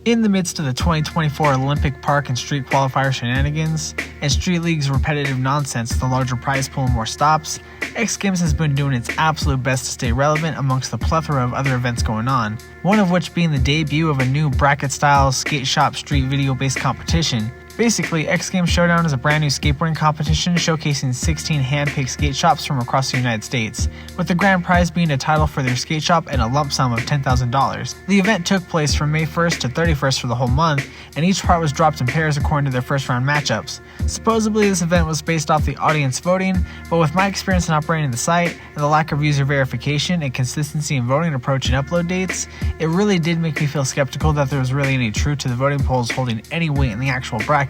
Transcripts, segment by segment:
In the midst of the 2024 Olympic Park and Street qualifier shenanigans, and Street League's repetitive nonsense, the larger prize pool and more stops, XGames has been doing its absolute best to stay relevant amongst the plethora of other events going on, one of which being the debut of a new bracket-style skate shop street video-based competition. Basically, XGames Showdown is a brand new skateboarding competition showcasing 16 hand-picked skate shops from across the United States, with the grand prize being a title for their skate shop and a lump sum of $10,000. The event took place from May 1st to 31st for the whole month, and each part was dropped in pairs according to their first round matchups. Supposedly, this event was based off the audience voting, but with my experience in operating the site, and the lack of user verification and consistency in voting approach and upload dates, it really did make me feel skeptical that there was really any truth to the voting polls holding any weight in the actual bracket,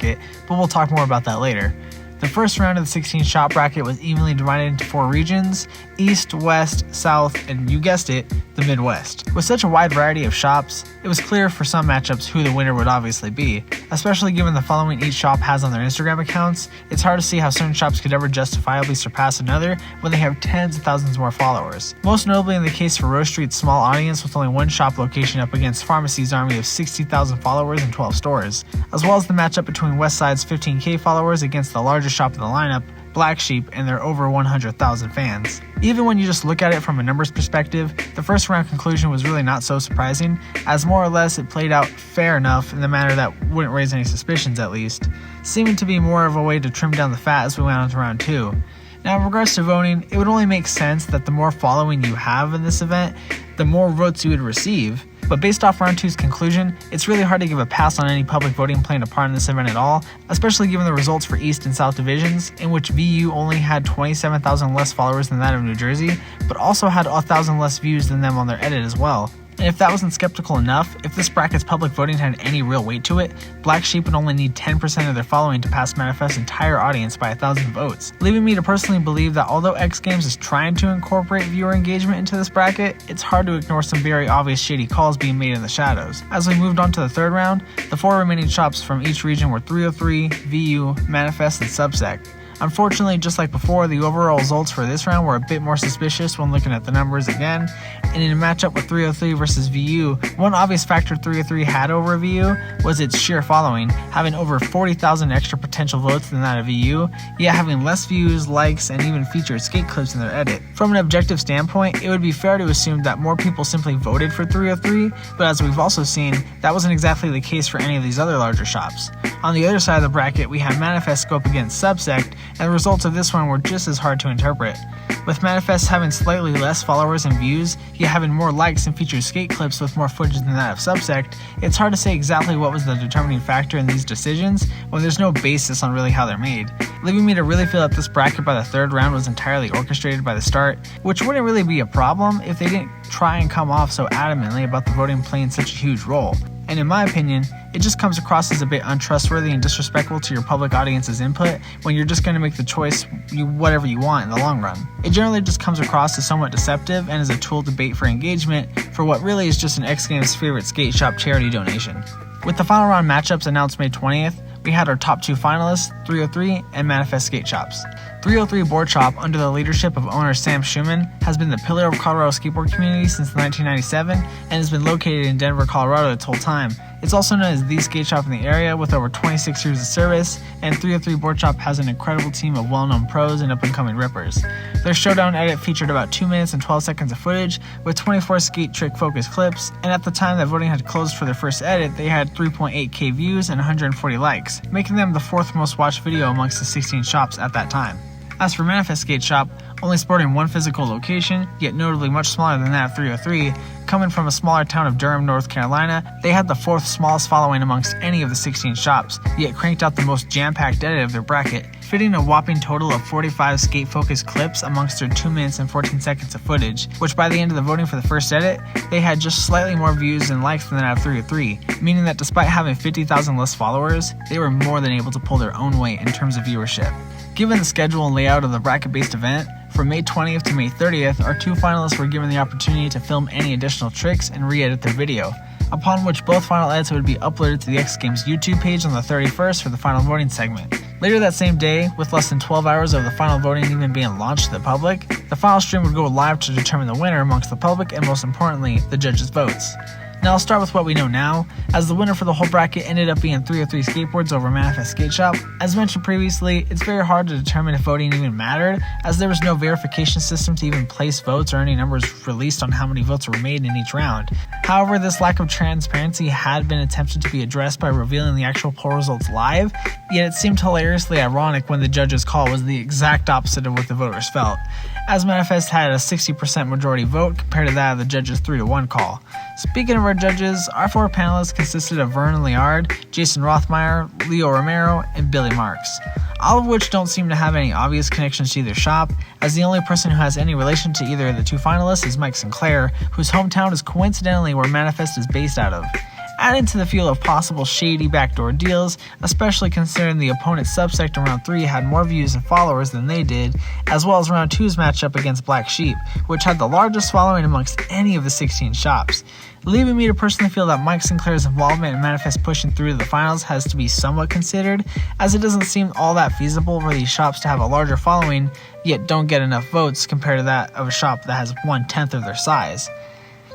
but we'll talk more about that later. The first round of the 16 shop bracket was evenly divided into 4 regions: East, West, South, and you guessed it, the Midwest. With such a wide variety of shops, it was clear for some matchups who the winner would obviously be. Especially given the following each shop has on their Instagram accounts, it's hard to see how certain shops could ever justifiably surpass another when they have tens of thousands more followers. Most notably in the case for Rose Street's small audience with only one shop location up against Pharmacy's army of 60,000 followers and 12 stores, as well as the matchup between Westside's 15K followers against the largest shop in the lineup, Black Sheep, and their over 100,000 fans. Even when you just look at it from a numbers perspective, the first round conclusion was really not so surprising, as more or less it played out fair enough in the manner that wouldn't raise any suspicions at least, seeming to be more of a way to trim down the fat as we went on to round 2. Now in regards to voting, it would only make sense that the more following you have in this event, the more votes you would receive. But based off round 2's conclusion, it's really hard to give a pass on any public voting playing a part in this event at all, especially given the results for East and South divisions, in which VU only had 27,000 less followers than that of New Jersey, but also had 1,000 less views than them on their edit as well. And if that wasn't skeptical enough, if this bracket's public voting had any real weight to it, Black Sheep would only need 10% of their following to pass Manifest's entire audience by 1,000 votes, leaving me to personally believe that although XGames is trying to incorporate viewer engagement into this bracket, it's hard to ignore some very obvious shady calls being made in the shadows. As we moved on to the third round, the 4 remaining shops from each region were 303, VU, Manifest, and Subsect. Unfortunately, just like before, the overall results for this round were a bit more suspicious when looking at the numbers again, and in a matchup with 303 versus VU, one obvious factor 303 had over VU was its sheer following, having over 40,000 extra potential votes than that of VU, yet having less views, likes, and even featured skate clips in their edit. From an objective standpoint, it would be fair to assume that more people simply voted for 303, but as we've also seen, that wasn't exactly the case for any of these other larger shops. On the other side of the bracket, we had Manifest go up against Subsect, and the results of this one were just as hard to interpret. With Manifest having slightly less followers and views, yet having more likes and featured skate clips with more footage than that of Subsect, it's hard to say exactly what was the determining factor in these decisions when there's no basis on really how they're made, leaving me to really feel that this bracket by the third round was entirely orchestrated by the start, which wouldn't really be a problem if they didn't try and come off so adamantly about the voting playing such a huge role. And in my opinion, it just comes across as a bit untrustworthy and disrespectful to your public audience's input when you're just going to make the choice whatever you want in the long run. It generally just comes across as somewhat deceptive and as a tool to bait for engagement for what really is just an XGames favorite skate shop charity donation. With the final round matchups announced May 20th, we had our top 2 finalists, 303 and Manifest Skate Shops. 303 Board Shop, under the leadership of owner Sam Schumann, has been the pillar of Colorado skateboard community since 1997 and has been located in Denver, Colorado its whole time. It's also known as the skate shop in the area with over 26 years of service, and 303 Board Shop has an incredible team of well-known pros and up-and-coming rippers. Their Showdown edit featured about 2 minutes and 12 seconds of footage with 24 skate trick focused clips, and at the time that voting had closed for their first edit, they had 3.8k views and 140 likes, making them the 4th most watched video amongst the 16 shops at that time. As for Manifest Skate Shop, only sporting one physical location, yet notably much smaller than that of 303, coming from a smaller town of Durham, North Carolina, they had the 4th smallest following amongst any of the 16 shops, yet cranked out the most jam-packed edit of their bracket, fitting a whopping total of 45 skate-focused clips amongst their 2 minutes and 14 seconds of footage, which by the end of the voting for the first edit, they had just slightly more views and likes than that of 303, meaning that despite having 50,000 less followers, they were more than able to pull their own weight in terms of viewership. Given the schedule and layout of the bracket-based event, from May 20th to May 30th, our 2 finalists were given the opportunity to film any additional tricks and re-edit their video, upon which both final edits would be uploaded to the XGames YouTube page on the 31st for the final voting segment. Later that same day, with less than 12 hours of the final voting even being launched to the public, the final stream would go live to determine the winner amongst the public and most importantly, the judges' votes. Now I'll start with what we know now, as the winner for the whole bracket ended up being 303 Skateboards over Manifest Skate Shop. As mentioned previously, it's very hard to determine if voting even mattered, as there was no verification system to even place votes or any numbers released on how many votes were made in each round. However, this lack of transparency had been attempted to be addressed by revealing the actual poll results live, yet it seemed hilariously ironic when the judges' call was the exact opposite of what the voters felt, as Manifest had a 60% majority vote compared to that of the judges' 3-1 call. Speaking of our judges, our 4 panelists consisted of Vernon Liard, Jason Rothmeyer, Leo Romero, and Billy Marks, all of which don't seem to have any obvious connections to either shop, as the only person who has any relation to either of the 2 finalists is Mike Sinclair, whose hometown is coincidentally where Manifest is based out of. Adding to the field of possible shady backdoor deals, especially considering the opponent's subsect in round 3 had more views and followers than they did, as well as round 2's matchup against Black Sheep, which had the largest following amongst any of the 16 shops, leaving me to personally feel that Mike Sinclair's involvement in Manifest pushing through to the finals has to be somewhat considered, as it doesn't seem all that feasible for these shops to have a larger following, yet don't get enough votes compared to that of a shop that has 1/10 of their size.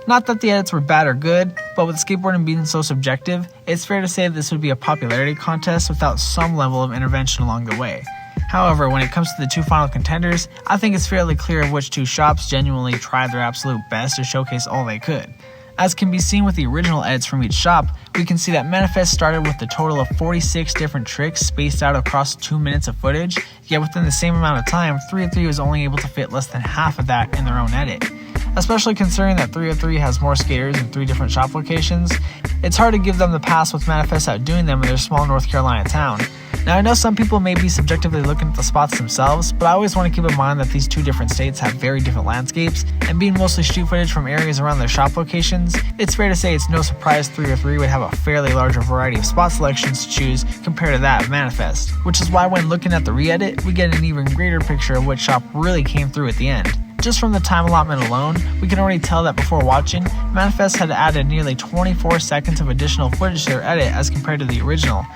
Not that the edits were bad or good, but with skateboarding being so subjective, it's fair to say that this would be a popularity contest without some level of intervention along the way. However, when it comes to the 2 final contenders, I think it's fairly clear which 2 shops genuinely tried their absolute best to showcase all they could. As can be seen with the original edits from each shop, we can see that Manifest started with a total of 46 different tricks spaced out across 2 minutes of footage, yet within the same amount of time, 303 was only able to fit less than half of that in their own edit. Especially considering that 303 has more skaters in 3 different shop locations, it's hard to give them the pass with Manifest outdoing them in their small North Carolina town. Now I know some people may be subjectively looking at the spots themselves, but I always want to keep in mind that these 2 different states have very different landscapes, and being mostly street footage from areas around their shop locations, it's fair to say it's no surprise 303 would have a fairly larger variety of spot selections to choose compared to that of Manifest, which is why when looking at the re-edit, we get an even greater picture of which shop really came through at the end. Just from the time allotment alone, we can already tell that before watching, Manifest had added nearly 24 seconds of additional footage to their edit as compared to the original.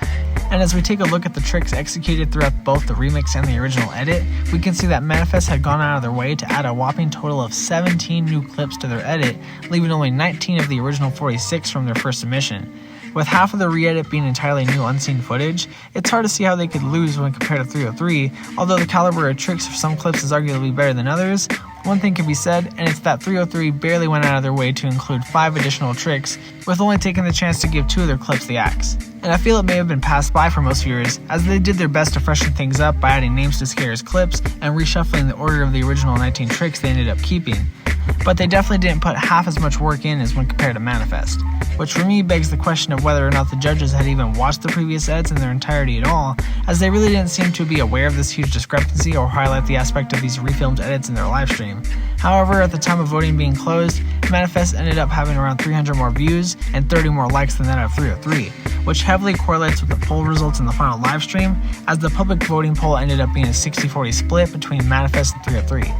And as we take a look at the tricks executed throughout both the remix and the original edit, we can see that Manifest had gone out of their way to add a whopping total of 17 new clips to their edit, leaving only 19 of the original 46 from their first submission. With half of the re-edit being entirely new unseen footage, it's hard to see how they could lose when compared to 303, although the caliber of tricks for some clips is arguably better than others. One thing can be said, and it's that 303 barely went out of their way to include 5 additional tricks, with only taking the chance to give 2 of their clips the axe. And I feel it may have been passed by for most viewers, as they did their best to freshen things up by adding names to Scare's clips and reshuffling the order of the original 19 tricks they ended up keeping. But they definitely didn't put half as much work in as when compared to Manifest, which for me begs the question of whether or not the judges had even watched the previous edits in their entirety at all, as they really didn't seem to be aware of this huge discrepancy or highlight the aspect of these refilmed edits in their livestream. However, at the time of voting being closed, Manifest ended up having around 300 more views and 30 more likes than that of 303, which heavily correlates with the poll results in the final livestream, as the public voting poll ended up being a 60-40 split between Manifest and 303.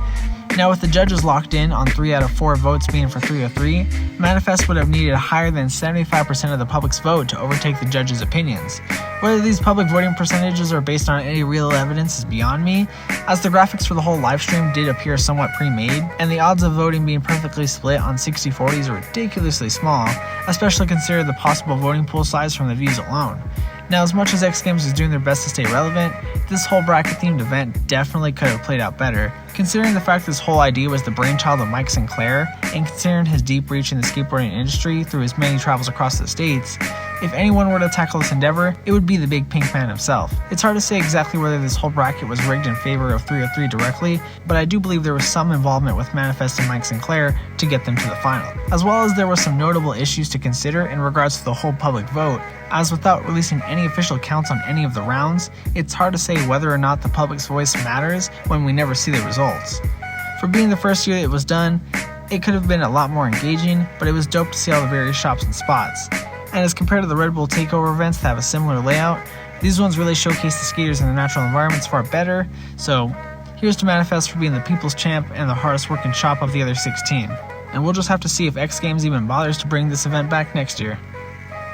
Now with the judges locked in on 3 out of 4 votes being for 303, Manifest would have needed higher than 75% of the public's vote to overtake the judges' opinions. Whether these public voting percentages are based on any real evidence is beyond me, as the graphics for the whole livestream did appear somewhat pre-made, and the odds of voting being perfectly split on 60-40 is ridiculously small, especially considering the possible voting pool size from the views alone. Now, as much as XGames is doing their best to stay relevant, this whole bracket-themed event definitely could have played out better, considering the fact this whole idea was the brainchild of Mike Sinclair, and considering his deep reach in the skateboarding industry through his many travels across the states. If anyone were to tackle this endeavor, it would be the big pink man himself. It's hard to say exactly whether this whole bracket was rigged in favor of 303 directly, but I do believe there was some involvement with Manifest and Mike Sinclair to get them to the final. As well as there were some notable issues to consider in regards to the whole public vote, as without releasing any official counts on any of the rounds, it's hard to say whether or not the public's voice matters when we never see the results. For being the first year that it was done, it could have been a lot more engaging, but it was dope to see all the various shops and spots. And as compared to the Red Bull Takeover events that have a similar layout, these ones really showcase the skaters in their natural environments far better, so here's to Manifest for being the people's champ and the hardest working shop of the other 16. And we'll just have to see if XGames even bothers to bring this event back next year.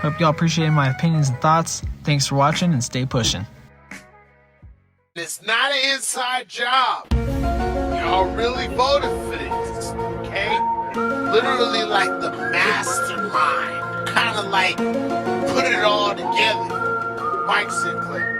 Hope y'all appreciated my opinions and thoughts. Thanks for watching and stay pushing. It's not an inside job. Y'all really voted for this, okay? Literally like the master mind. Kind of like put it all together. Mike Sinclair.